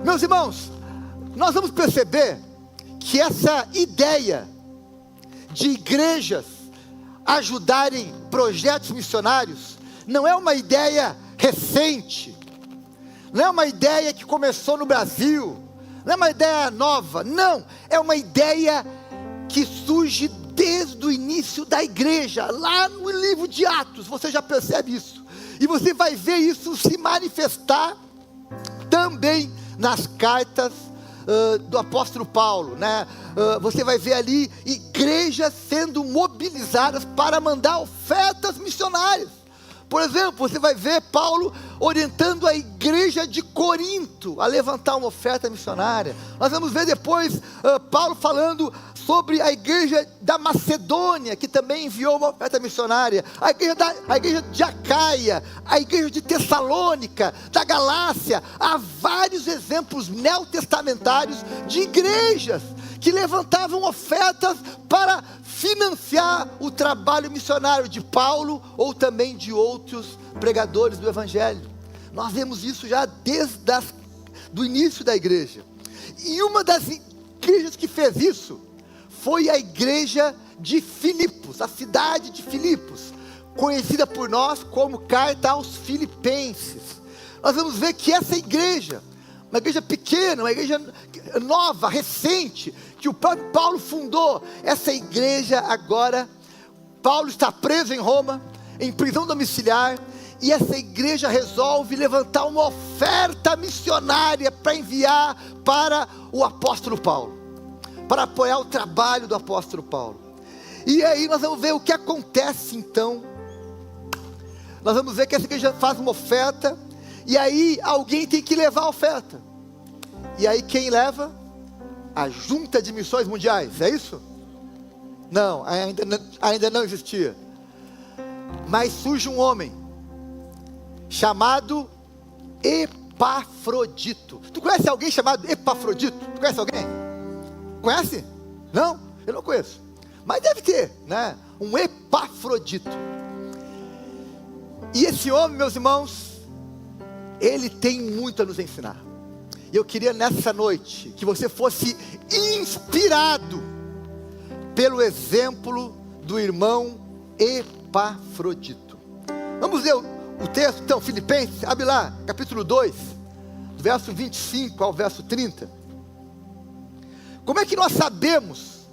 Meus irmãos, nós vamos perceber que essa ideia de igrejas ajudarem projetos missionários não é uma ideia recente, não é uma ideia que começou no Brasil, não é uma ideia nova, não, é uma ideia que surge desde o início da igreja, lá no livro de Atos, você já percebe isso, e você vai ver isso se manifestar também nas cartas do apóstolo Paulo, né? Você vai ver ali igrejas sendo mobilizadas para mandar ofertas missionárias. Por exemplo, você vai ver Paulo orientando a igreja de Corinto a levantar uma oferta missionária. Nós vamos ver depois Paulo falando sobre a igreja da Macedônia, que também enviou uma oferta missionária, a igreja de Acaia, a igreja de Tessalônica, da Galácia. Há vários exemplos neotestamentários de igrejas que levantavam ofertas para financiar o trabalho missionário de Paulo ou também de outros pregadores do Evangelho. Nós vemos isso já desde do início da igreja. E uma das igrejas que fez isso foi a igreja de Filipos, a cidade de Filipos, conhecida por nós como Carta aos Filipenses. Nós vamos ver que essa igreja, uma igreja pequena, uma igreja nova, recente, que o próprio Paulo fundou, essa igreja agora, Paulo está preso em Roma, em prisão domiciliar, e essa igreja resolve levantar uma oferta missionária para enviar para o apóstolo Paulo, para apoiar o trabalho do apóstolo Paulo. E aí nós vamos ver o que acontece então. Nós vamos ver que essa igreja faz uma oferta, e aí alguém tem que levar a oferta. E aí quem leva? A Junta de Missões Mundiais, é isso? Não, ainda não existia. Mas surge um homem chamado Epafrodito. Tu conhece alguém chamado Epafrodito? Tu conhece alguém? Conhece? Não? Eu não conheço. Mas deve ter, né? Um Epafrodito. E esse homem, meus irmãos, ele tem muito a nos ensinar. E eu queria nessa noite que você fosse inspirado pelo exemplo do irmão Epafrodito. Vamos ler o texto então, Filipenses, abre lá, capítulo 2, do verso 25 ao verso 30. Como é que nós sabemos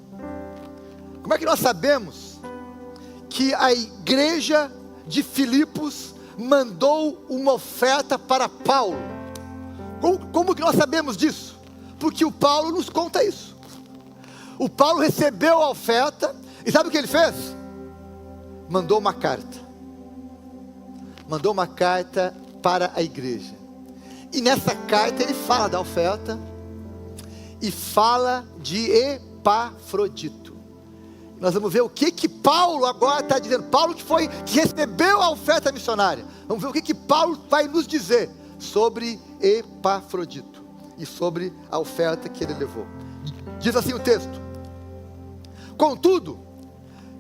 que a igreja de Filipos mandou uma oferta para Paulo? Como que nós sabemos disso? Porque o Paulo nos conta isso. O Paulo recebeu a oferta, e sabe o que ele fez? Mandou uma carta. Mandou uma carta para a igreja. E nessa carta ele fala da oferta, e fala de Epafrodito. Nós vamos ver o que Paulo agora está dizendo. Paulo que recebeu a oferta missionária. Vamos ver o que Paulo vai nos dizer sobre Epafrodito e sobre a oferta que ele levou. Diz assim o texto: contudo,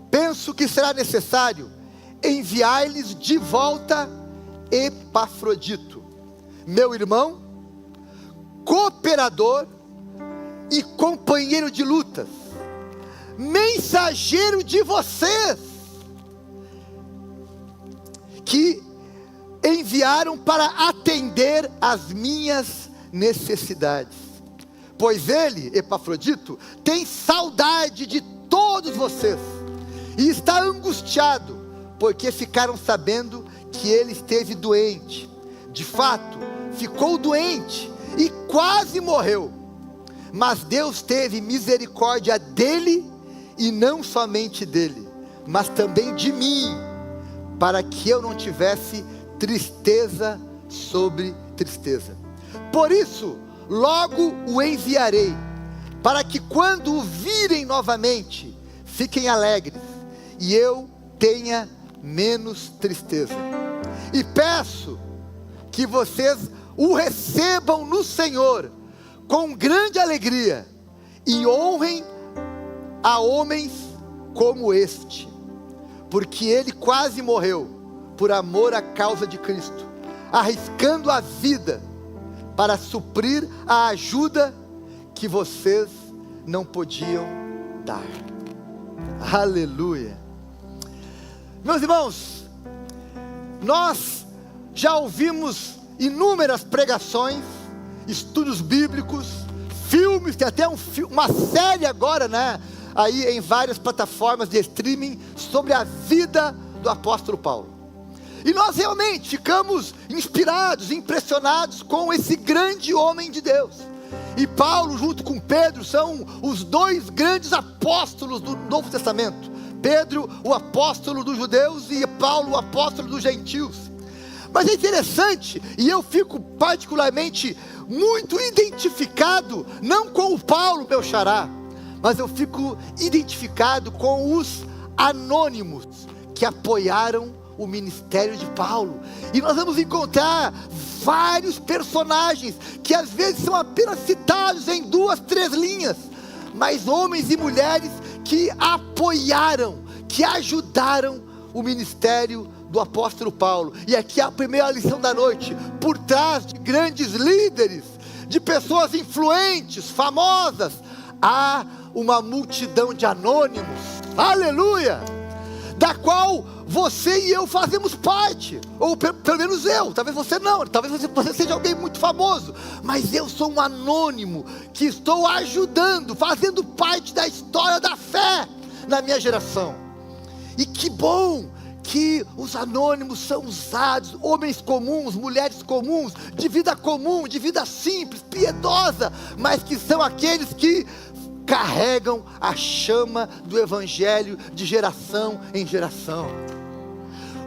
penso que será necessário enviar-lhes de volta Epafrodito, meu irmão, cooperador e companheiro de lutas, mensageiro de vocês, que enviaram para atender às minhas necessidades. Pois ele, Epafrodito, tem saudade de todos vocês e está angustiado, porque ficaram sabendo que ele esteve doente. De fato, ficou doente e quase morreu. Mas Deus teve misericórdia dele, e não somente dele, mas também de mim, para que eu não tivesse tristeza sobre tristeza. Por isso, logo o enviarei, para que quando o virem novamente, fiquem alegres, e eu tenha menos tristeza. E peço que vocês o recebam no Senhor com grande alegria, e honrem a homens como este, porque ele quase morreu por amor à causa de Cristo, arriscando a vida, para suprir a ajuda que vocês não podiam dar. Aleluia. Meus irmãos, nós já ouvimos inúmeras pregações, estudos bíblicos, filmes, tem até uma série agora, né, aí em várias plataformas de streaming, sobre a vida do apóstolo Paulo. E nós realmente ficamos inspirados, impressionados com esse grande homem de Deus. E Paulo, junto com Pedro, são os dois grandes apóstolos do Novo Testamento. Pedro, o apóstolo dos judeus, e Paulo, o apóstolo dos gentios. Mas é interessante, e eu fico particularmente muito identificado, não com o Paulo, meu xará, mas eu fico identificado com os anônimos que apoiaram o ministério de Paulo. E nós vamos encontrar vários personagens que às vezes são apenas citados em 2, 3 linhas, mas homens e mulheres que apoiaram, que ajudaram o ministério do apóstolo Paulo. E aqui é a primeira lição da noite: por trás de grandes líderes, de pessoas influentes, famosas, há uma multidão de anônimos, aleluia, da qual você e eu fazemos parte, ou pelo menos eu, talvez você não, talvez você seja alguém muito famoso, mas eu sou um anônimo, que estou ajudando, fazendo parte da história da fé, na minha geração. E que bom que os anônimos são usados, homens comuns, mulheres comuns, de vida comum, de vida simples, piedosa, mas que são aqueles que carregam a chama do evangelho de geração em geração.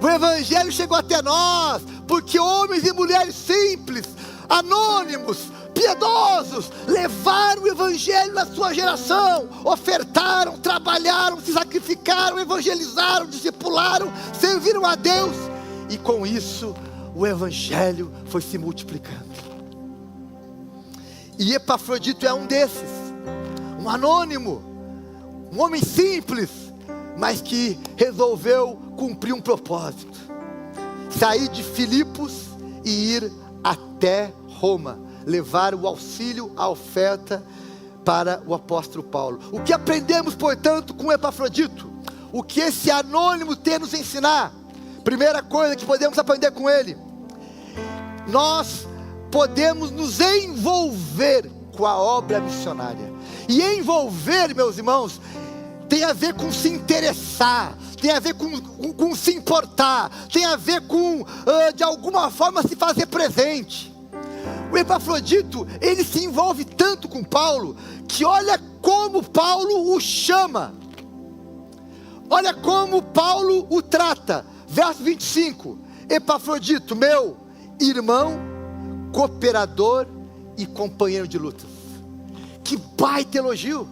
O evangelho chegou até nós, porque homens e mulheres simples, anônimos, piedosos, levaram o evangelho na sua geração, ofertaram, trabalharam, se sacrificaram, evangelizaram, discipularam, serviram a Deus, e com isso o evangelho foi se multiplicando. E Epafrodito é um desses, um anônimo, um homem simples, mas que resolveu cumprir um propósito: sair de Filipos e ir até Roma, levar o auxílio, a oferta para o apóstolo Paulo. O que aprendemos, portanto, com Epafrodito? O que esse anônimo tem a nos ensinar? Primeira coisa que podemos aprender com ele: nós podemos nos envolver com a obra missionária. E envolver, meus irmãos, tem a ver com se interessar, tem a ver com se importar, tem a ver com, de alguma forma, se fazer presente. O Epafrodito, ele se envolve tanto com Paulo, que olha como Paulo o chama, olha como Paulo o trata. Verso 25: Epafrodito, meu irmão, cooperador e companheiro de lutas. Que baita elogio!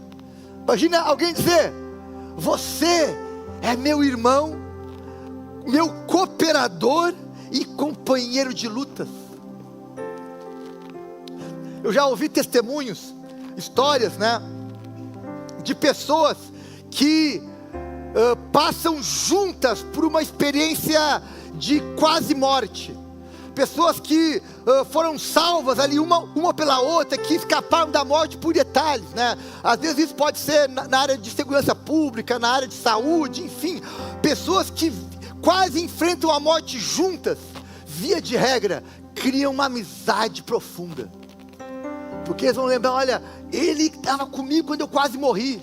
Imagina alguém dizer: você é meu irmão, meu cooperador e companheiro de lutas. Eu já ouvi testemunhos, histórias, né, de pessoas que passam juntas por uma experiência de quase morte. Pessoas que foram salvas ali uma pela outra, que escaparam da morte por detalhes, né? Às vezes isso pode ser na área de segurança pública, na área de saúde, enfim. Pessoas que quase enfrentam a morte juntas, via de regra, criam uma amizade profunda. Porque eles vão lembrar: olha, ele estava comigo quando eu quase morri.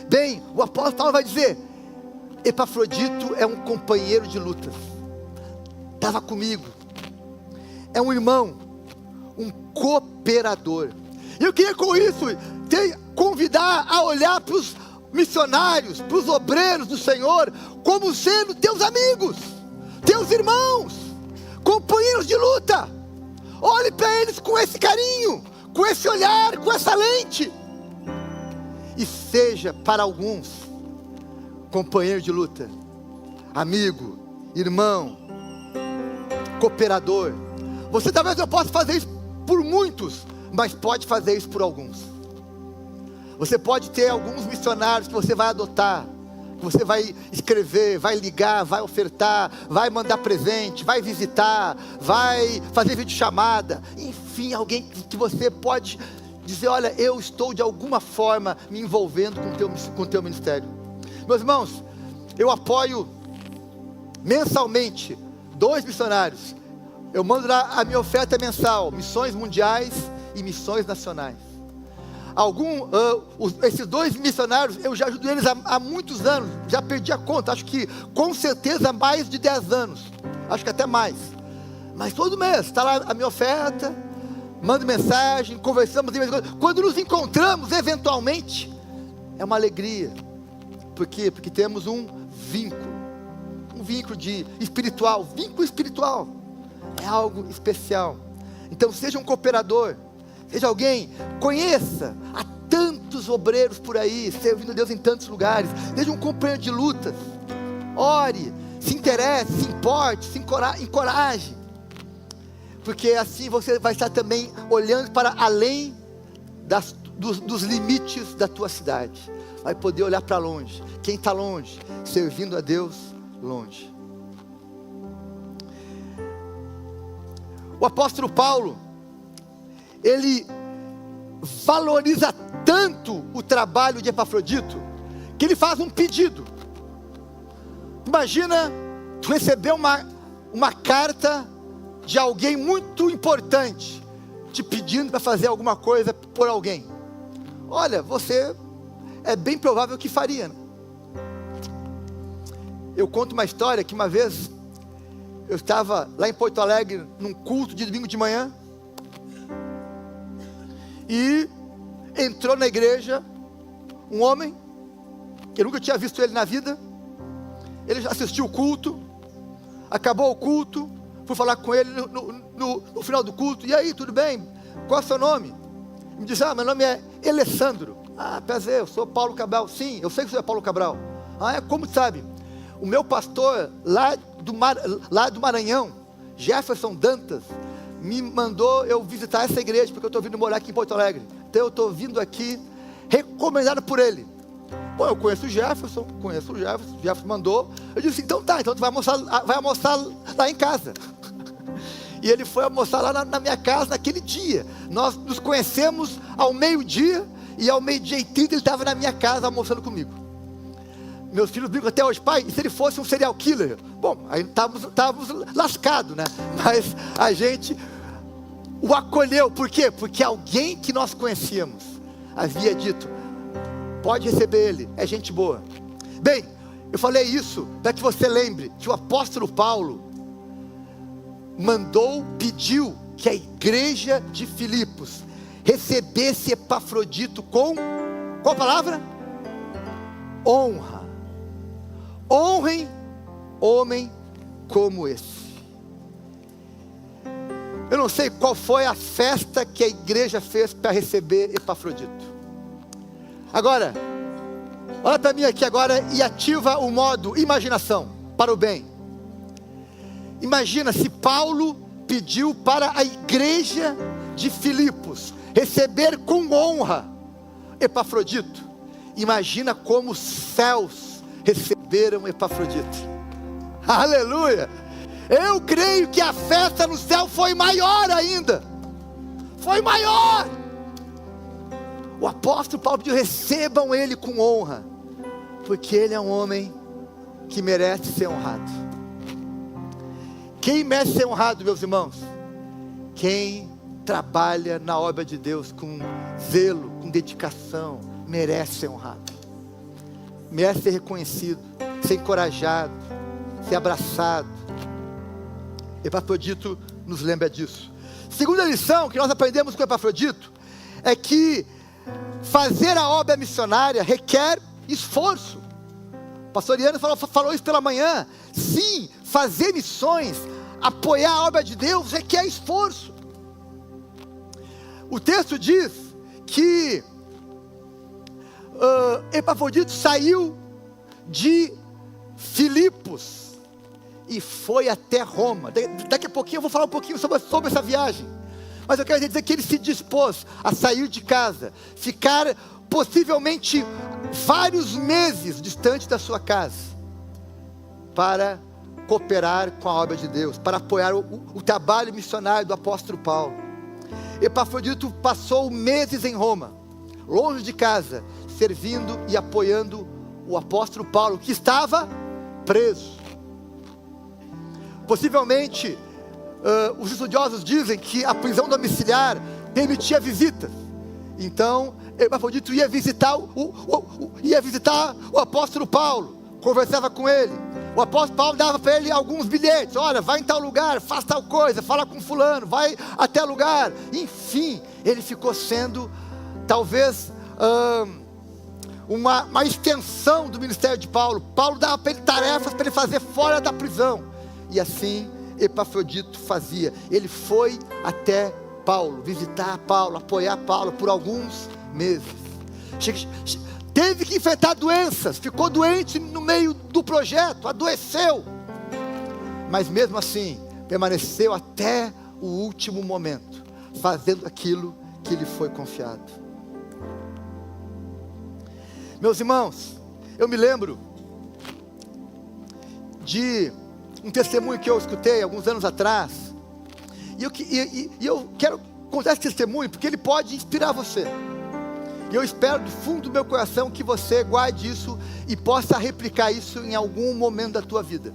Bem, o apóstolo Paulo vai dizer: Epafrodito é um companheiro de lutas, estava comigo, é um irmão, um cooperador. E eu queria com isso convidar a olhar para os missionários, para os obreiros do Senhor, como sendo teus amigos, teus irmãos, companheiros de luta. Olhe para eles com esse carinho, com esse olhar, com essa lente, e seja para alguns companheiro de luta, amigo, irmão, cooperador. Você talvez não possa fazer isso por muitos, mas pode fazer isso por alguns. Você pode ter alguns missionários que você vai adotar, Você vai escrever, vai ligar, vai ofertar, vai mandar presente, vai visitar, vai fazer videochamada. Enfim, alguém que você pode dizer, olha, eu estou de alguma forma me envolvendo com o teu ministério. Meus irmãos, eu apoio mensalmente 2 missionários. Eu mando lá a minha oferta mensal, missões mundiais e missões nacionais. Esses 2 missionários, eu já ajudo eles há muitos anos, já perdi a conta, acho que com certeza mais de 10 anos, acho que até mais. Mas todo mês, está lá a minha oferta, mando mensagem, conversamos, quando nos encontramos eventualmente, é uma alegria. Por quê? Porque temos um vínculo espiritual, vínculo espiritual, é algo especial. Então seja um cooperador, seja alguém, conheça, há tantos obreiros por aí, servindo a Deus em tantos lugares, seja um companheiro de lutas, ore, se interesse, se importe, se encoraje, porque assim você vai estar também olhando para além dos limites da tua cidade, vai poder olhar para longe, quem está longe, servindo a Deus longe. O apóstolo Paulo, ele valoriza tanto o trabalho de Epafrodito, que ele faz um pedido. Imagina tu receber uma carta de alguém muito importante, te pedindo para fazer alguma coisa por alguém. Olha, você é bem provável que faria, né? Eu conto uma história que uma vez eu estava lá em Porto Alegre num culto de domingo de manhã, e entrou na igreja um homem, que eu nunca tinha visto ele na vida. Ele já assistiu o culto, acabou o culto, fui falar com ele no final do culto. E aí, tudo bem? Qual é o seu nome? Me disse, meu nome é Alessandro. Prazer, eu sou Paulo Cabral. Sim, eu sei que você é Paulo Cabral. Como sabe? O meu pastor lá do Maranhão, Jefferson Dantas, me mandou eu visitar essa igreja, porque eu estou vindo morar aqui em Porto Alegre. Então eu estou vindo aqui, recomendado por ele. Bom, eu conheço o Jefferson, o Jefferson mandou. Eu disse, então tu vai almoçar lá em casa. E ele foi almoçar lá na minha casa naquele dia. Nós nos conhecemos ao meio-dia, e ao 12:30 ele estava na minha casa almoçando comigo. Meus filhos brincam até hoje, pai, e se ele fosse um serial killer? Bom, aí estávamos lascados, né? Mas a gente o acolheu, por quê? Porque alguém que nós conhecíamos havia dito, pode receber ele, é gente boa. Bem, eu falei isso para que você lembre que o apóstolo Paulo pediu que a igreja de Filipos recebesse Epafrodito com, qual palavra? Honra. Honrem homem como esse. Eu não sei qual foi a festa que a igreja fez para receber Epafrodito. Agora, olha para mim aqui agora e ativa o modo imaginação para o bem. Imagina se Paulo pediu para a igreja de Filipos receber com honra Epafrodito. Imagina como os céus receberam Epafrodito. Aleluia! Eu creio que a festa no céu foi maior ainda. Foi maior. O apóstolo Paulo pediu, recebam ele com honra, porque ele é um homem que merece ser honrado. Quem merece ser honrado, meus irmãos? Quem trabalha na obra de Deus com zelo, com dedicação, merece ser honrado. Merece ser reconhecido, ser encorajado, ser abraçado. Epafrodito nos lembra disso. Segunda lição que nós aprendemos com Epafrodito é que fazer a obra missionária requer esforço. O pastor Iano falou isso pela manhã. Sim, fazer missões, apoiar a obra de Deus requer esforço. O texto diz que Epafrodito saiu de Filipos e foi até Roma. Daqui a pouquinho eu vou falar um pouquinho sobre essa viagem. Mas eu quero dizer que ele se dispôs a sair de casa, ficar possivelmente vários meses distante da sua casa, para cooperar com a obra de Deus, para apoiar o trabalho missionário do apóstolo Paulo. Epafrodito passou meses em Roma, longe de casa, servindo e apoiando o apóstolo Paulo, que estava preso. Possivelmente, os estudiosos dizem que a prisão domiciliar permitia visitas. Então, Epafrodito ia visitar o apóstolo Paulo, conversava com ele. O apóstolo Paulo dava para ele alguns bilhetes: olha, vai em tal lugar, faz tal coisa, fala com fulano, vai até lugar. Enfim, ele ficou sendo talvez uma extensão do ministério de Paulo. Paulo dava para ele tarefas para ele fazer fora da prisão, e assim Epafrodito fazia. Ele foi até Paulo, visitar Paulo, apoiar Paulo por alguns meses. Teve que enfrentar doenças, ficou doente no meio do projeto, adoeceu, mas mesmo assim permaneceu até o último momento, fazendo aquilo que lhe foi confiado. Meus irmãos, eu me lembro de um testemunho que eu escutei alguns anos atrás, e eu quero contar esse testemunho porque ele pode inspirar você. E eu espero do fundo do meu coração que você guarde isso e possa replicar isso em algum momento da tua vida.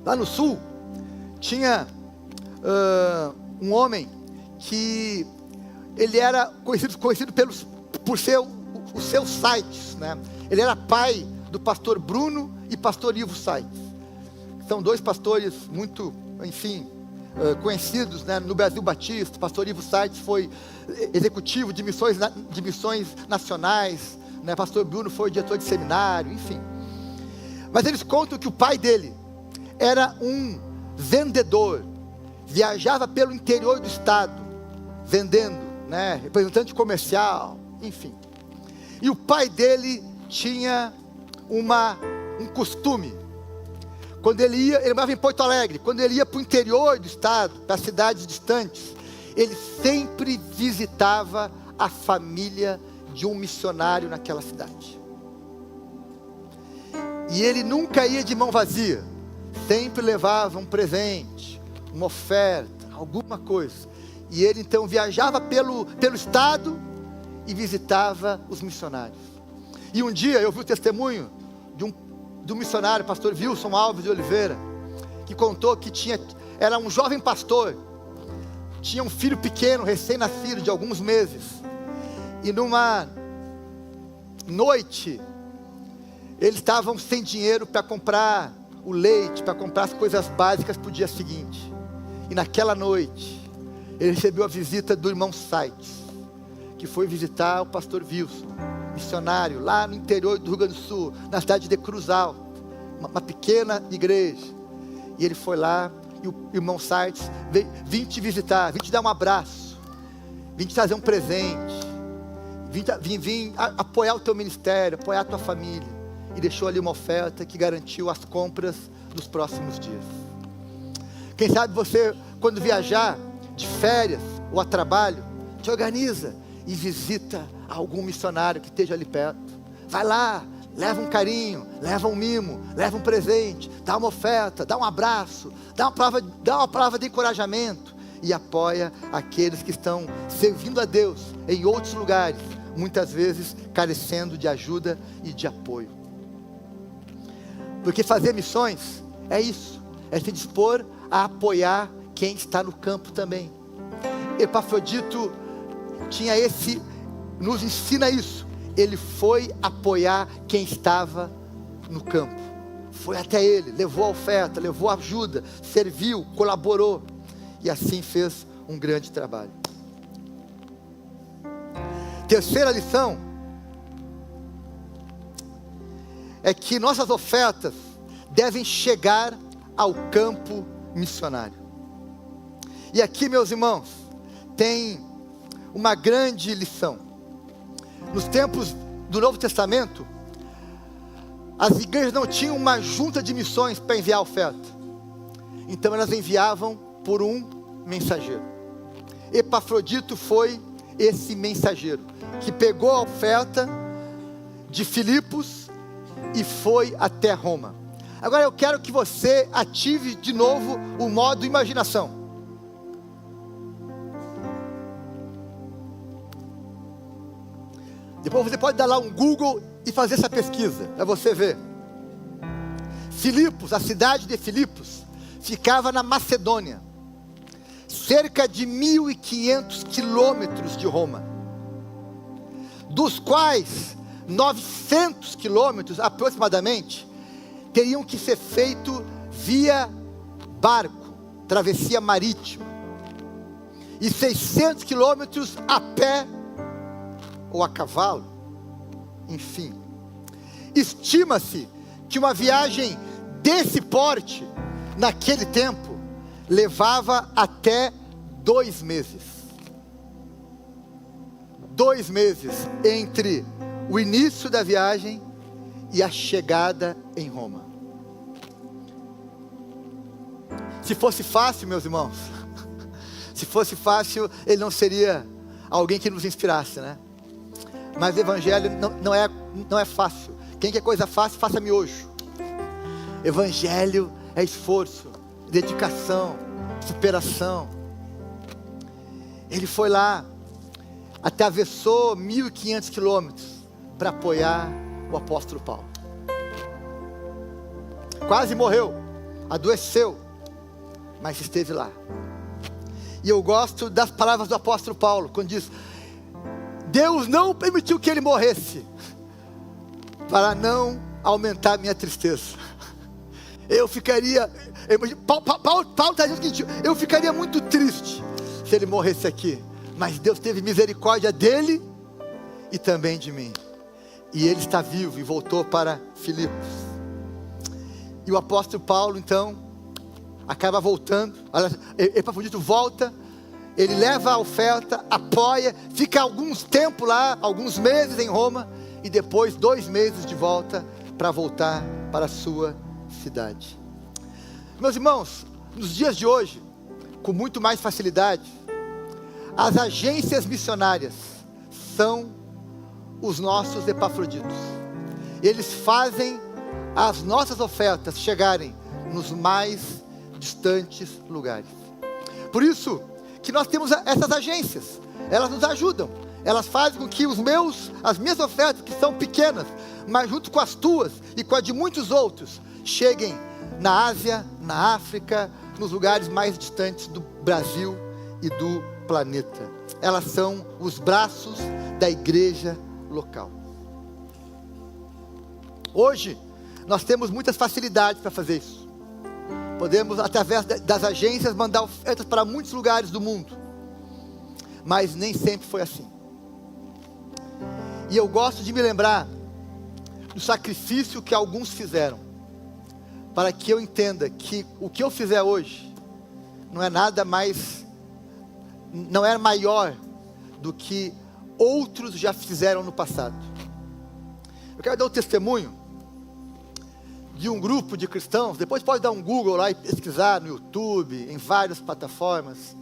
Lá no sul, tinha um homem que ele era conhecido por os seus sites, né? Ele era pai do pastor Bruno e pastor Ivo Sites. São dois pastores muito, enfim, conhecidos, né, no Brasil Batista. Pastor Ivo Sites foi executivo de missões nacionais, né? Pastor Bruno foi diretor de seminário, enfim. Mas eles contam que o pai dele era um vendedor, viajava pelo interior do estado, vendendo, né, representante comercial, enfim. E o pai dele tinha um costume. Quando ele morava em Porto Alegre, quando ele ia para o interior do estado, para cidades distantes, ele sempre visitava a família de um missionário naquela cidade. E ele nunca ia de mão vazia, sempre levava um presente, uma oferta, alguma coisa. E ele então viajava pelo estado e visitava os missionários. E um dia eu vi o testemunho do missionário, pastor Wilson Alves de Oliveira, que contou que era um jovem pastor, tinha um filho pequeno, recém-nascido, de alguns meses, e numa noite, eles estavam sem dinheiro para comprar o leite, para comprar as coisas básicas para o dia seguinte, e naquela noite, ele recebeu a visita do irmão Sites, que foi visitar o pastor Wilson, missionário, lá no interior do Rio Grande do Sul, na cidade de Cruz Alta, uma pequena igreja. E ele foi lá, e o irmão Sites vim te visitar, vim te dar um abraço, vim te trazer um presente, vim apoiar o teu ministério, apoiar a tua família. E deixou ali uma oferta que garantiu as compras dos próximos dias. Quem sabe você, quando viajar de férias ou a trabalho, te organiza e visita algum missionário que esteja ali perto. Vai lá, leva um carinho, leva um mimo, leva um presente, dá uma oferta, dá um abraço, dá uma palavra de encorajamento, e apoia aqueles que estão servindo a Deus em outros lugares, muitas vezes carecendo de ajuda e de apoio. Porque fazer missões é isso, é se dispor a apoiar quem está no campo também. Epafrodito nos ensina isso. Ele foi apoiar quem estava no campo, foi até ele, levou a oferta, levou a ajuda, serviu, colaborou, e assim fez um grande trabalho. Terceira lição é que nossas ofertas devem chegar ao campo missionário. E aqui, meus irmãos, tem uma grande lição. Nos tempos do Novo Testamento, as igrejas não tinham uma junta de missões para enviar oferta. Então elas enviavam por um mensageiro. Epafrodito foi esse mensageiro que pegou a oferta de Filipos e foi até Roma. Agora eu quero que você ative de novo o modo imaginação. Depois você pode dar lá um Google e fazer essa pesquisa, para você ver. Filipos, a cidade de Filipos, ficava na Macedônia, cerca de 1.500 quilômetros de Roma, dos quais 900 quilômetros aproximadamente teriam que ser feito via barco, travessia marítima, e 600 quilômetros a pé ou a cavalo. Enfim, estima-se que uma viagem desse porte, naquele tempo, levava até 2 meses. 2 meses entre o início da viagem e a chegada em Roma. Se fosse fácil, meus irmãos, se fosse fácil, ele não seria alguém que nos inspirasse, né? Mas o evangelho não é fácil. Quem quer coisa fácil, faça miojo. Evangelho é esforço, dedicação, superação. Ele foi lá, atravessou 1.500 quilômetros para apoiar o apóstolo Paulo. Quase morreu, adoeceu, mas esteve lá. E eu gosto das palavras do apóstolo Paulo, quando diz: Deus não permitiu que ele morresse, para não aumentar minha tristeza. Eu ficaria, Paulo está dizendo o seguinte: eu ficaria muito triste se ele morresse aqui, mas Deus teve misericórdia dele e também de mim, e ele está vivo e voltou para Filipos. E o apóstolo Paulo então acaba voltando, Epafrodito volta, ele leva a oferta, apoia, fica alguns tempos lá, alguns meses em Roma, e depois 2 meses de volta, para voltar para a sua cidade. Meus irmãos, nos dias de hoje, com muito mais facilidade, as agências missionárias são os nossos Epafroditos. Eles fazem as nossas ofertas chegarem nos mais distantes lugares. Por isso que nós temos essas agências. Elas nos ajudam, elas fazem com que as minhas ofertas, que são pequenas, mas junto com as tuas e com a de muitos outros, cheguem na Ásia, na África, nos lugares mais distantes do Brasil e do planeta. Elas são os braços da igreja local. Hoje nós temos muitas facilidades para fazer isso. Podemos, através das agências, mandar ofertas para muitos lugares do mundo, mas nem sempre foi assim. E eu gosto de me lembrar do sacrifício que alguns fizeram, para que eu entenda que o que eu fizer hoje não é nada mais, não é maior do que outros já fizeram no passado. Eu quero dar um testemunho de um grupo de cristãos. Depois pode dar um Google lá e pesquisar no YouTube, em várias plataformas,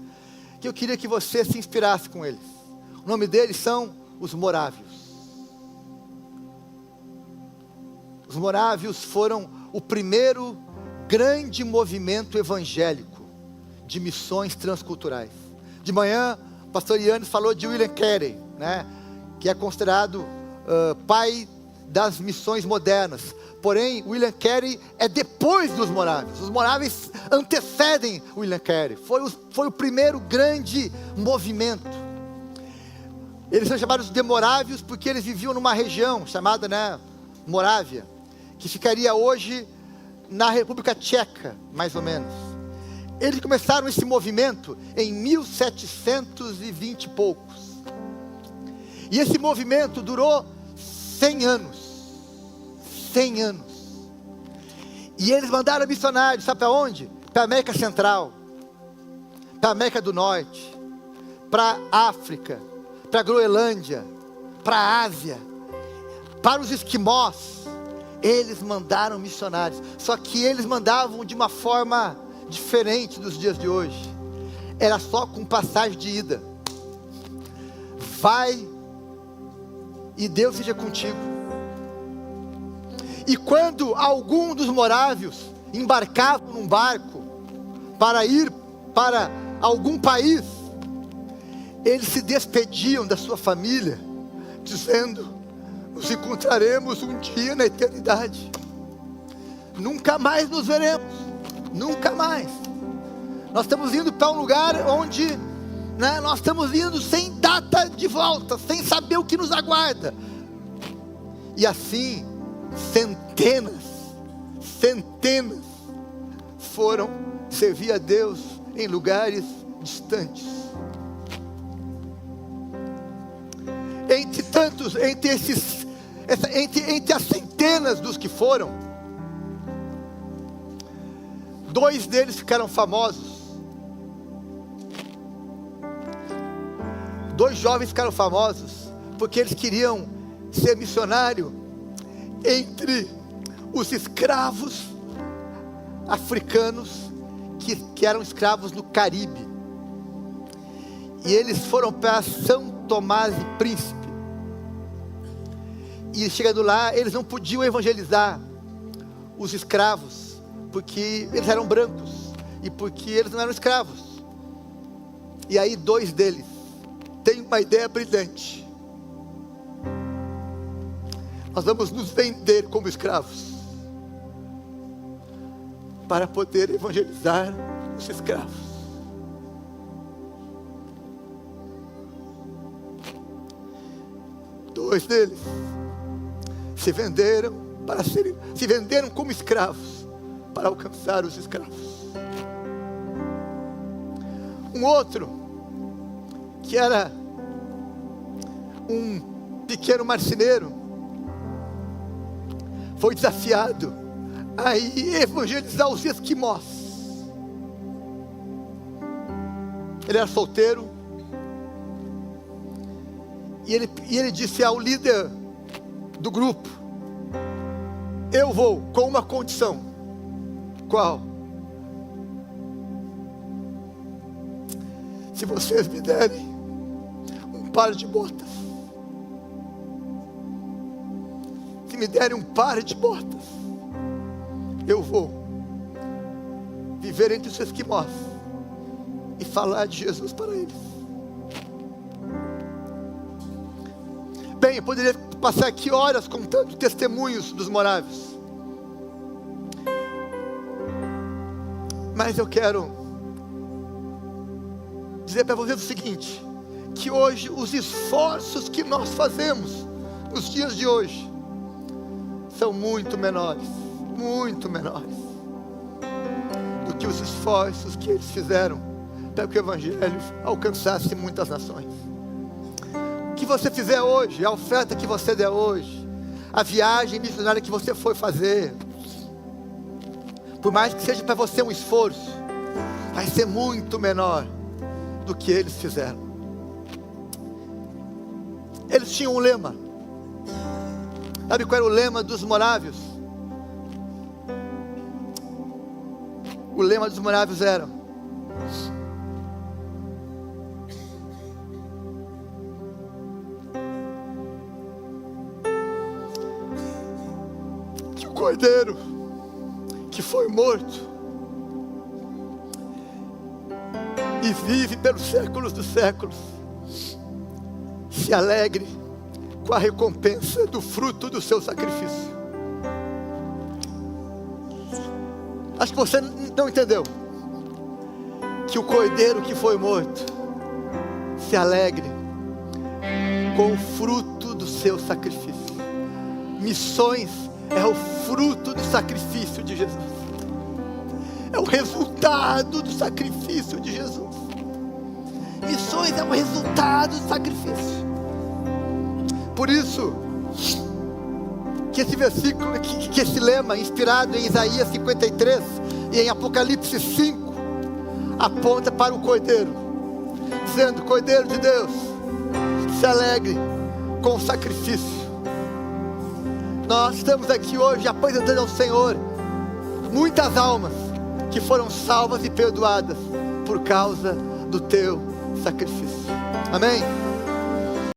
que eu queria que você se inspirasse com eles. O nome deles são os Morávios. Os Morávios foram o primeiro grande movimento evangélico de missões transculturais. De manhã, o pastor Yannis falou de William Carey, né, que é considerado pai das missões modernas. Porém, William Carey é depois dos Morávios. Os Morávios antecedem William Carey. Foi o primeiro grande movimento. Eles são chamados de Morávios porque eles viviam numa região chamada, Morávia, que ficaria hoje na República Tcheca, mais ou menos. Eles começaram esse movimento em 1720 e poucos. E esse movimento durou 100 anos. 100 anos. E eles mandaram missionários, sabe para onde? Para a América Central, para a América do Norte, para a África, para a Groenlândia, para a Ásia, para os esquimós. Eles mandaram missionários, só que eles mandavam de uma forma diferente dos dias de hoje. Era só com passagem de ida. vai e Deus seja contigo. E quando algum dos morávios embarcavam num barco para ir para algum país, eles se despediam da sua família, dizendo: nos encontraremos um dia na eternidade, nunca mais nos veremos, nunca mais. Nós estamos indo para um lugar onde, nós estamos indo sem data de volta, sem saber o que nos aguarda. E assim, centenas foram servir a Deus em lugares distantes. Entre as centenas dos que foram, 2 deles ficaram famosos. 2 jovens ficaram famosos porque eles queriam ser missionário entre os escravos africanos que eram escravos no Caribe. E eles foram para São Tomás e Príncipe. E chegando lá, eles não podiam evangelizar os escravos, porque eles eram brancos e porque eles não eram escravos. E aí 2 deles têm uma ideia brilhante: nós vamos nos vender como escravos para poder evangelizar os escravos. Dois deles se venderam como escravos para alcançar os escravos. Um outro, que era um pequeno marceneiro, foi desafiado a evangelizar os esquimós. Ele era solteiro, e ele disse ao líder do grupo: eu vou com uma condição. Qual? Se vocês me derem um par de botas, se me derem um par de botas, eu vou viver entre os esquimós e falar de Jesus para eles. Bem, eu poderia passar aqui horas contando testemunhos dos morávios, mas eu quero dizer para vocês o seguinte: que hoje os esforços que nós fazemos nos dias de hoje são muito menores do que os esforços que eles fizeram para que o Evangelho alcançasse muitas nações. O que você fizer hoje, a oferta que você der hoje, a viagem missionária que você for fazer, por mais que seja para você um esforço, vai ser muito menor do que eles fizeram. Eles tinham um lema. Sabe qual era o lema dos morávios? O lema dos morávios era: que o cordeiro que foi morto e vive pelos séculos dos séculos se alegre com a recompensa do fruto do seu sacrifício. Acho que você não entendeu. Que o cordeiro que foi morto se alegre com o fruto do seu sacrifício. Missões é o fruto do sacrifício de Jesus. É o resultado do sacrifício de Jesus. Missões é o resultado do sacrifício. Por isso que esse versículo, que esse lema, inspirado em Isaías 53 e em Apocalipse 5, aponta para o Cordeiro, dizendo: Cordeiro de Deus, se alegre com o sacrifício. Nós estamos aqui hoje apresentando ao Senhor muitas almas que foram salvas e perdoadas por causa do teu sacrifício. Amém?